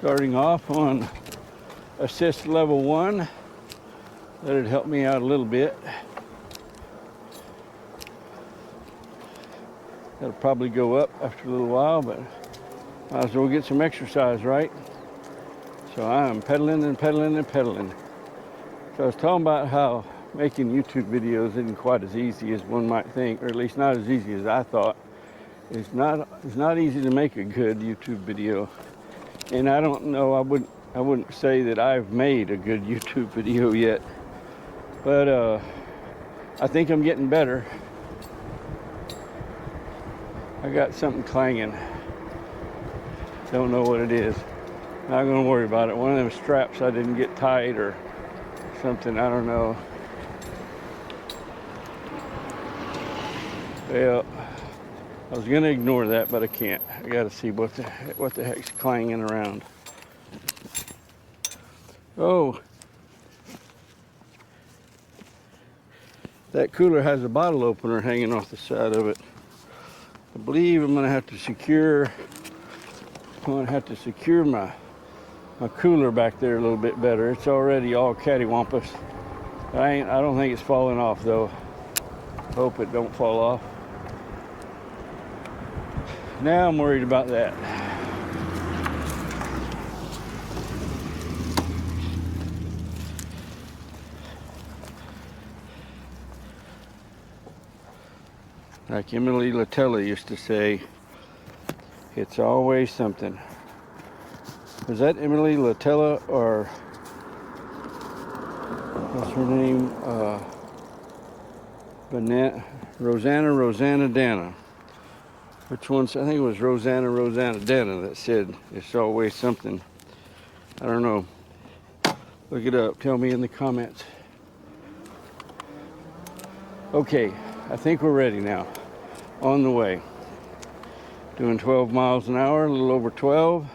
starting off on assist level 1. That'd help me out a little bit. That'll probably go up after a little while, but might as well get some exercise, right? So I'm pedaling and pedaling and pedaling. So I was talking about how making YouTube videos isn't quite as easy as one might think, or at least not as easy as I thought. It's not easy to make a good YouTube video. And I don't know, I wouldn't say that I've made a good YouTube video yet. But I think I'm getting better. I got something clanging. Don't know what it is. Not gonna worry about it. One of them straps I didn't get tight or something, I don't know. Well, I was gonna ignore that, but I can't. I gotta see what the heck's clanging around. Oh, that cooler has a bottle opener hanging off the side of it. I believe I'm gonna have to secure my cooler back there a little bit better. It's already all cattywampus. I don't think it's falling off though. Hope it don't fall off. Now I'm worried about that. Like Emily Latella used to say, it's always something. Was that Emily Latella or what's her name? Rosanna Dana. Which one's? I think it was Rosanna Dana that said it's always something. I don't know. Look it up. Tell me in the comments. Okay, I think we're ready now. On the way. Doing 12 miles an hour, a little over 12.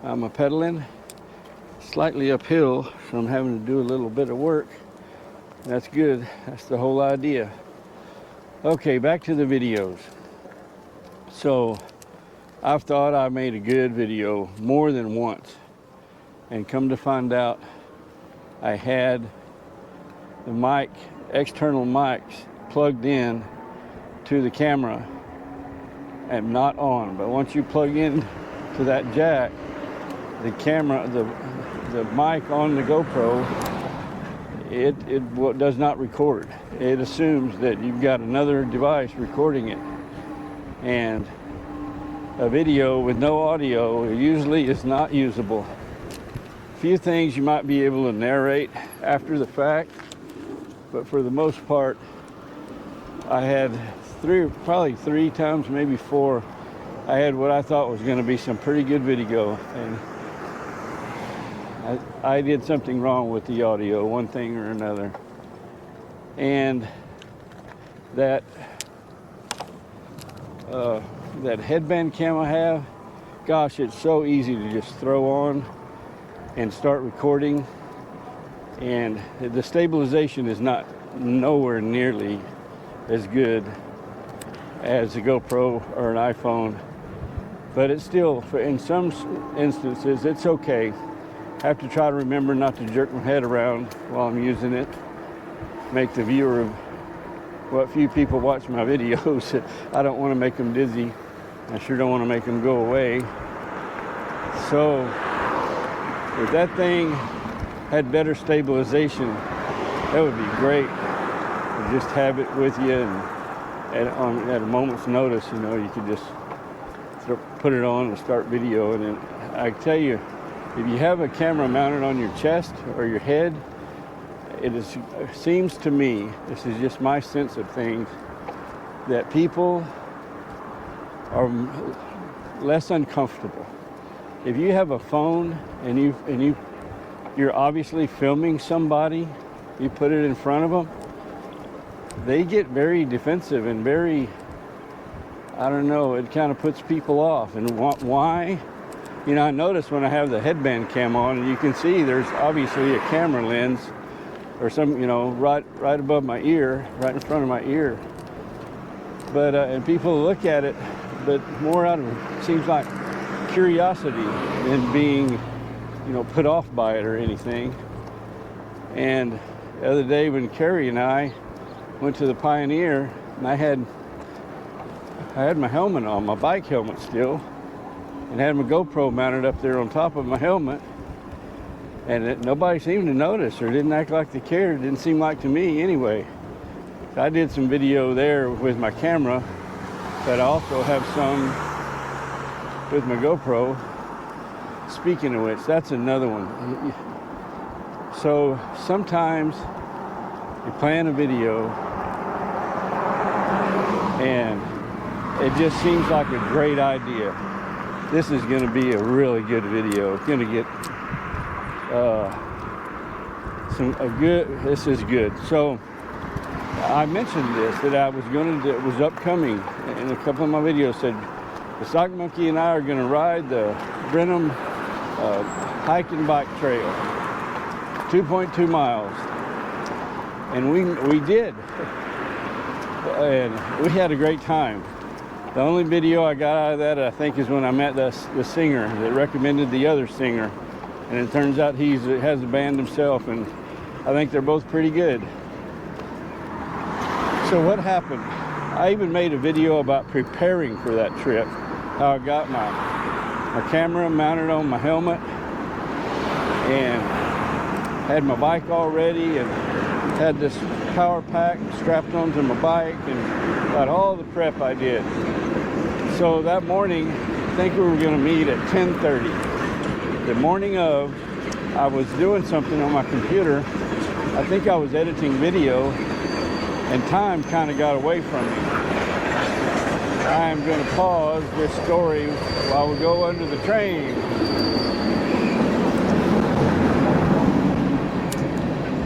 I'm a pedaling. Slightly uphill, so I'm having to do a little bit of work. That's good. That's the whole idea. Okay, back to the videos. So, I've thought I made a good video more than once. And come to find out, I had the external mics plugged in to the camera and not on. But once you plug in to that jack, the camera, the mic on the GoPro, it does not record. It assumes that you've got another device recording it. And a video with no audio usually is not usable. A few things you might be able to narrate after the fact, but for the most part, I had probably three times, maybe four, I had what I thought was going to be some pretty good video, and I did something wrong with the audio, one thing or another. And that headband cam I have, gosh, it's so easy to just throw on and start recording, and the stabilization is nowhere nearly as good as a GoPro or an iPhone, but it's still, in some instances, it's okay. I have to try to remember not to jerk my head around while I'm using it. Make the viewer of what few people watch my videos. I don't want to make them dizzy. I sure don't want to make them go away. So, if that thing had better stabilization, that would be great. To just have it with you, and at a moment's notice, you could just put it on and start video. And I tell you, if you have a camera mounted on your chest or your head, it seems to me, this is just my sense of things, that people are less uncomfortable. If you have a phone and you're obviously filming somebody, you put it in front of them, they get very defensive and very, I don't know, it kind of puts people off. And why? I notice when I have the headband cam on, you can see there's obviously a camera lens or some, right above my ear, right in front of my ear. But, and people look at it, but more out of, seems like curiosity than being, you know, put off by it or anything. And the other day when Carrie and I went to the Pioneer, and I had my helmet on, my bike helmet still, and had my GoPro mounted up there on top of my helmet, and nobody seemed to notice or didn't act like they cared. It didn't seem like to me anyway. So I did some video there with my camera, but I also have some with my GoPro. Speaking of which, that's another one. So sometimes you plan a video and it just seems like a great idea. This is going to be a really good video. It's going to get this is good. So I mentioned this, that I was going to do, it was upcoming, and a couple of my videos said the Sock Monkey and I are going to ride the Brenham hike and bike trail, 2.2 miles, and we did, and we had a great time. The only video I got out of that, I think, is when I met the singer that recommended the other singer, and it turns out he has a band himself, and I think they're both pretty good. So what happened? I even made a video about preparing for that trip, how I got my camera mounted on my helmet and had my bike all ready and had this power pack strapped onto my bike and about all the prep I did. So that morning, I think we were going to meet at 10:30. The morning of, I was doing something on my computer. I think I was editing video, and time kind of got away from me. I am going to pause this story while we go under the train.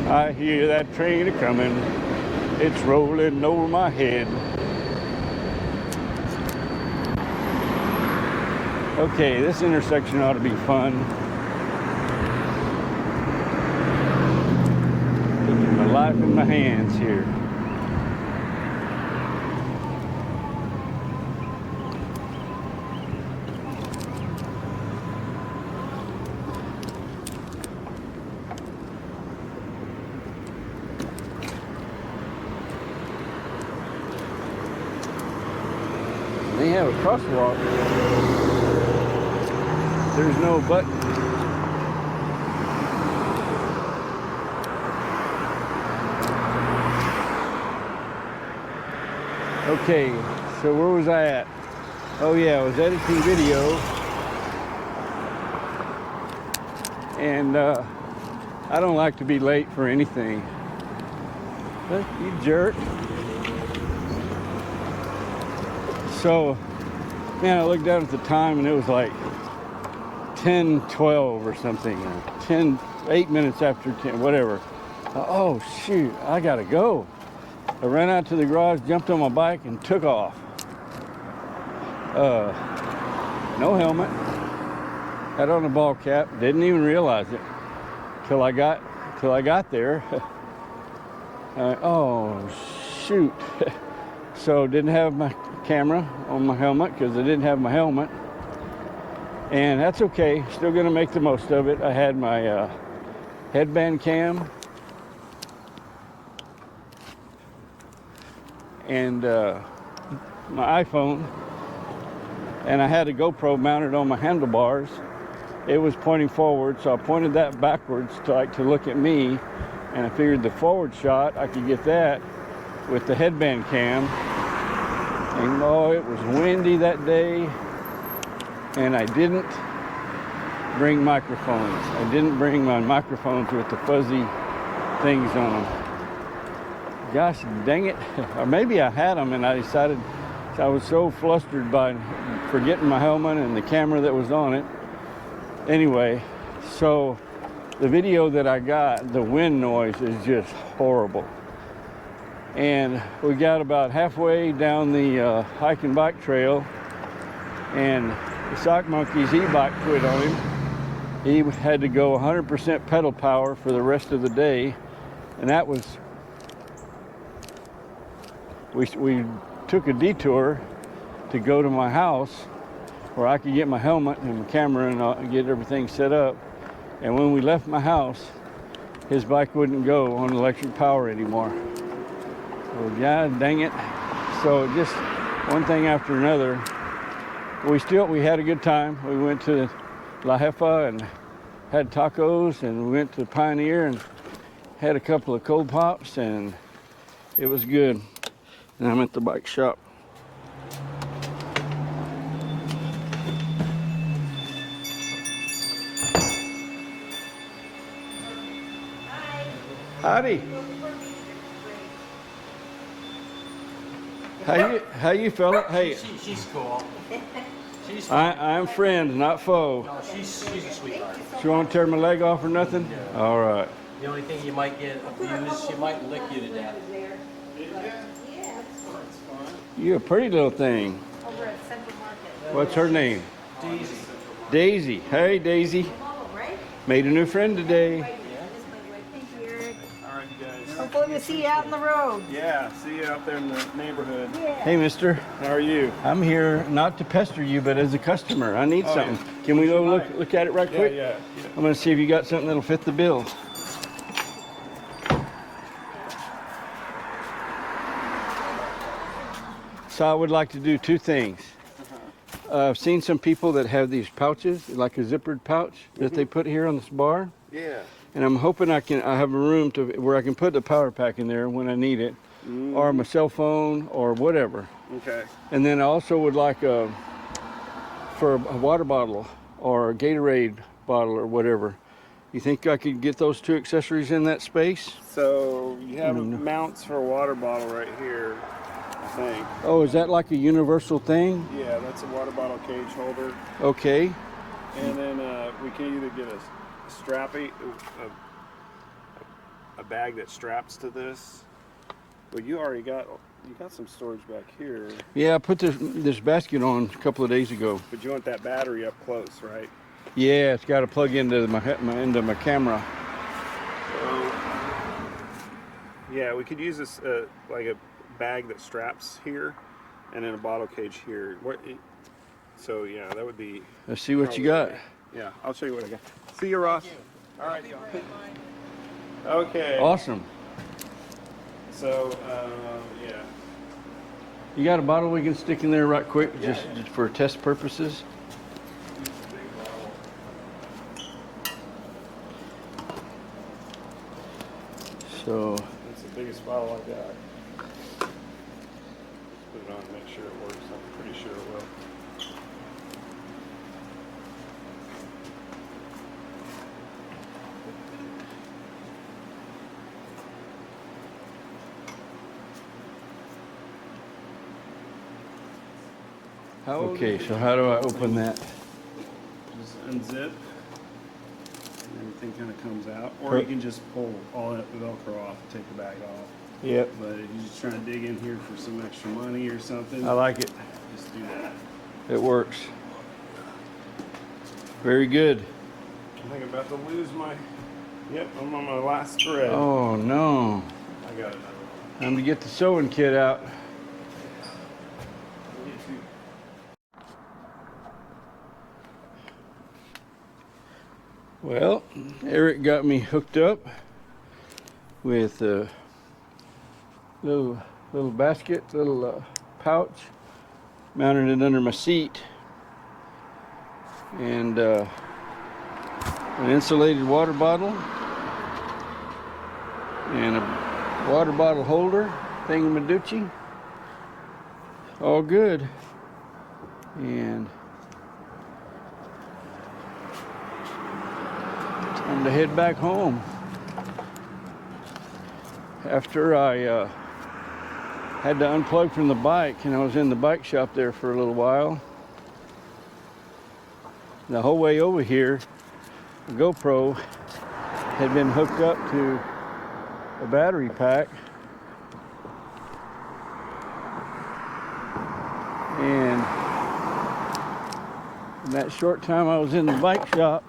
I hear that train a-coming. It's rolling over my head. Okay, this intersection ought to be fun. Taking my life in my hands here. They have a crosswalk. There's no button. Okay, so where was I at? Oh yeah, I was editing video, and I don't like to be late for anything. But you jerk. So, man, I looked down at the time and it was like 10:12 or something, or 8 minutes after 10, whatever. Oh shoot, I gotta go. I ran out to the garage, jumped on my bike, and took off. No helmet, had on a ball cap, didn't even realize it till I got there. Oh shoot. So didn't have my camera on my helmet because I didn't have my helmet, and that's okay, still gonna make the most of it. I had my headband cam and my iPhone, and I had a GoPro mounted on my handlebars. It was pointing forward, so I pointed that backwards to look at me, and I figured the forward shot I could get that with the headband cam. And oh, it was windy that day, and I didn't bring microphones. I didn't bring my microphones with the fuzzy things on them. Gosh dang it. Or maybe I had them and I decided, I was so flustered by forgetting my helmet and the camera that was on it. Anyway, so the video that I got, the wind noise is just horrible. And we got about halfway down the hike and bike trail, and the Sock Monkey's e-bike quit on him. He had to go 100% pedal power for the rest of the day, and that was, we took a detour to go to my house, where I could get my helmet and my camera and get everything set up. And when we left my house, his bike wouldn't go on electric power anymore. So yeah, dang it. So just one thing after another. We had a good time. We went to La Jefa and had tacos, and we went to Pioneer and had a couple of cold pops, and it was good. And I'm at the bike shop. Howdy. How you fella? Hey. She's cool. I'm friend, not foe. No, she's a sweetheart. She won't tear my leg off or nothing? No. All right. The only thing you might get abused, she might lick you to death. You're a pretty little thing. Over at Central Market. What's her name? Daisy. Daisy. Hey, Daisy. Right? Made a new friend today. This way. Thank you, Eric. All right, you guys. Hopefully we'll see you out on the road. Yeah, see you out there in the neighborhood. Yeah. Hey, mister. How are you? I'm here not to pester you, but as a customer. I need Oh, something. yeah. Can we go What's your look at it right Yeah, quick? yeah. I'm going to see if you got something that'll fit the bill. So I would like to do two things. I've seen some people that have these pouches, like a zippered pouch that they put here on this bar. Yeah. And I'm hoping I have a room where I can put the power pack in there when I need it, or my cell phone or whatever. Okay. And then I also would like for a water bottle or a Gatorade bottle or whatever. You think I could get those two accessories in that space? So you have mounts for a water bottle right here, I think. Oh, is that like a universal thing? Yeah, that's a water bottle cage holder. Okay. And then we can either get a bag that straps to this. Well, you got some storage back here, Yeah, I put this basket on a couple of days ago. but you want that battery up close, right? Yeah, it's got to plug into my camera. So, yeah, we could use this like a bag that straps here, and then a bottle cage here. So yeah, that would be. Let's see what you got. Yeah, I'll show you what I got. See you, Ross. All right, y'all. Okay. Awesome. So yeah. You got a bottle we can stick in there right quick, just for test purposes? So, That's the biggest bottle I got. Put it on and make sure it works. I'm pretty sure it will. okay, so how do I open that? Just unzip, and everything kind of comes out. Or you can just pull all that Velcro off and take the bag off. Yep, But if you're just trying to dig in here for some extra money or something, I like it. just do that. It works. Very good. I think I'm about to lose my. Yep, I'm on my last thread. Oh no. I got another one. Time to get the sewing kit out. Well, Eric got me hooked up with a little basket, little pouch, mounted it under my seat, and an insulated water bottle, and a water bottle holder, thingamaduchy, all good. And time to head back home. After I had to unplug from the bike, and I was in the bike shop there for a little while. The whole way over here, the GoPro had been hooked up to a battery pack, and in that short time I was in the bike shop,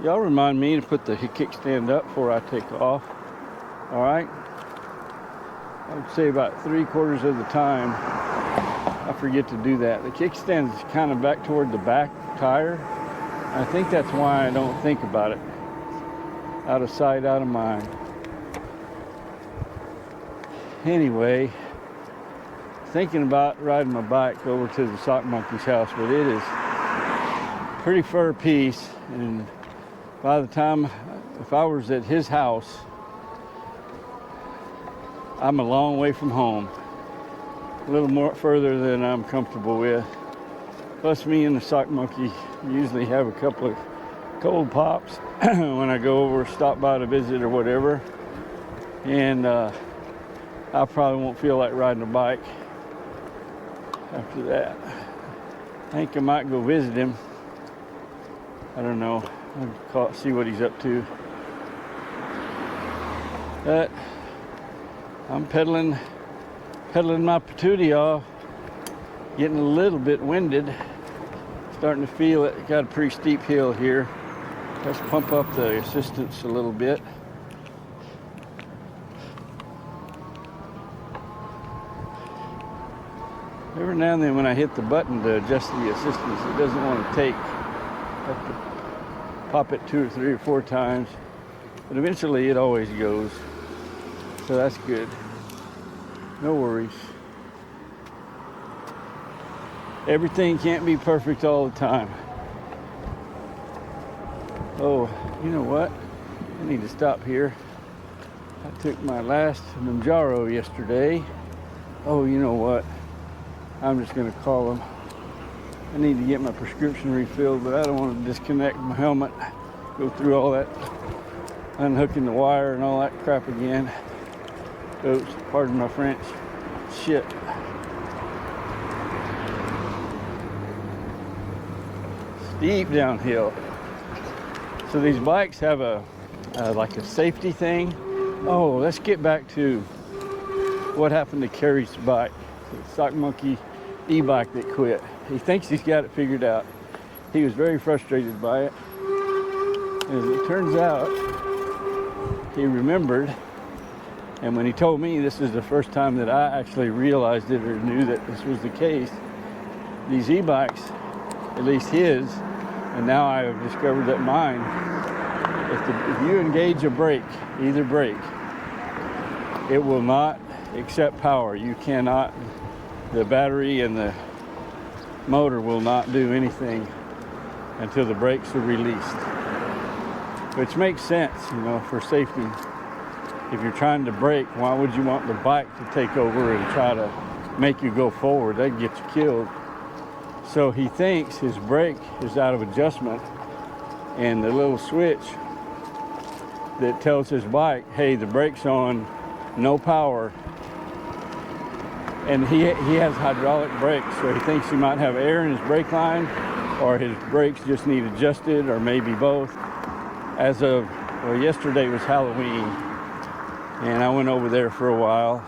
y'all remind me to put the kickstand up before I take off. All right, I would say about 3/4 of the time I forget to do that. The kickstand's kind of back toward the back tire. I think that's why I don't think about it. Out of sight, out of mind. Anyway, thinking about riding my bike over to the Sock Monkey's house, but it is pretty fur piece, and by the time, if I was at his house, I'm a long way from home. A little more further than I'm comfortable with. Plus me and the Sock Monkey usually have a couple of cold pops when I go over, stop by to visit or whatever. And I probably won't feel like riding a bike after that. I think I might go visit him. I don't know. I'll see what he's up to. But I'm pedaling my patootie off, getting a little bit winded, starting to feel it. Got a pretty steep hill here. Let's pump up the assistance a little bit. Every now and then when I hit the button to adjust the assistance, it doesn't want to take. I have to pop it 2 or 3 or 4 times, but eventually it always goes. So that's good. No worries. Everything can't be perfect all the time. Oh, you know what? I need to stop here. I took my last Manjaro yesterday. Oh, you know what? I'm just going to call them. I need to get my prescription refilled, but I don't want to disconnect my helmet, go through all that unhooking the wire and all that crap again. Oops, pardon my French. Shit. Steep downhill. So these bikes have a like a safety thing. Oh, let's get back to what happened to Kerry's bike, the Sock Monkey e-bike that quit. He thinks he's got it figured out. He was very frustrated by it. As it turns out, he remembered, and when he told me, this is the first time that I actually realized it or knew that this was the case. These e-bikes, at least his, and now I have discovered that mine, if you engage a brake, either brake, it will not accept power. You cannot, the battery and the motor will not do anything until the brakes are released. Which makes sense, you know, for safety. If you're trying to brake, why would you want the bike to take over and try to make you go forward? That'd get you killed. So he thinks his brake is out of adjustment, and the little switch that tells his bike, hey, the brake's on, no power. And he has hydraulic brakes, so he thinks he might have air in his brake line, or his brakes just need adjusted, or maybe both. As of, well, yesterday was Halloween, and I went over there for a while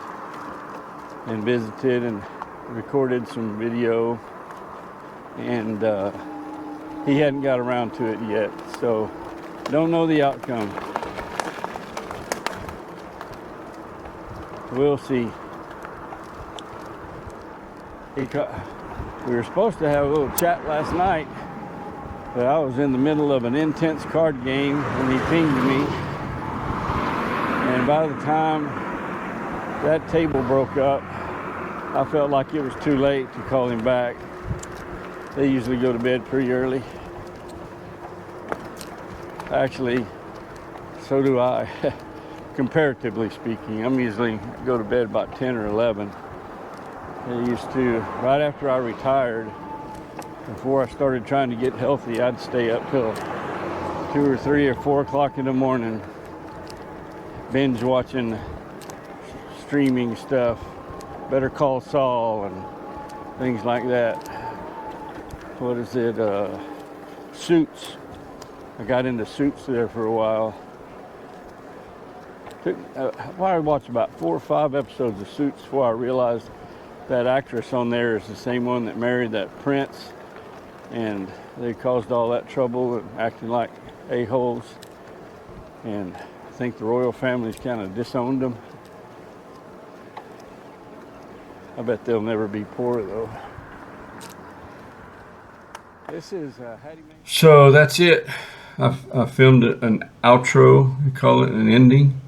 and visited and recorded some video, and he hadn't got around to it yet, so don't know the outcome. We'll see. We were supposed to have a little chat last night, but I was in the middle of an intense card game when he pinged me. And by the time that table broke up, I felt like it was too late to call him back. They usually go to bed pretty early. Actually, so do I, comparatively speaking. I'm usually go to bed about 10 or 11. I used to, right after I retired, before I started trying to get healthy, I'd stay up till 2 or 3 or 4 o'clock in the morning, binge watching streaming stuff, Better Call Saul and things like that. What is it? Suits. I got into Suits there for a while. I watched about 4 or 5 episodes of Suits before I realized that actress on there is the same one that married that prince, and they caused all that trouble and acting like a-holes, and I think the royal family's kind of disowned them. I bet they'll never be poor though. This is Hattie Mae. So that's it. I filmed an outro, we call it an ending,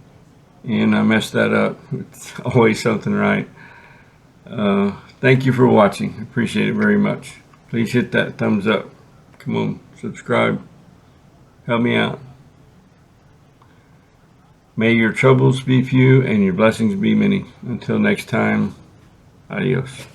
and I messed that up. It's always something right. Thank you for watching. I appreciate it very much. Please hit that thumbs up. Come on, subscribe. Help me out. May your troubles be few and your blessings be many. Until next time, adios.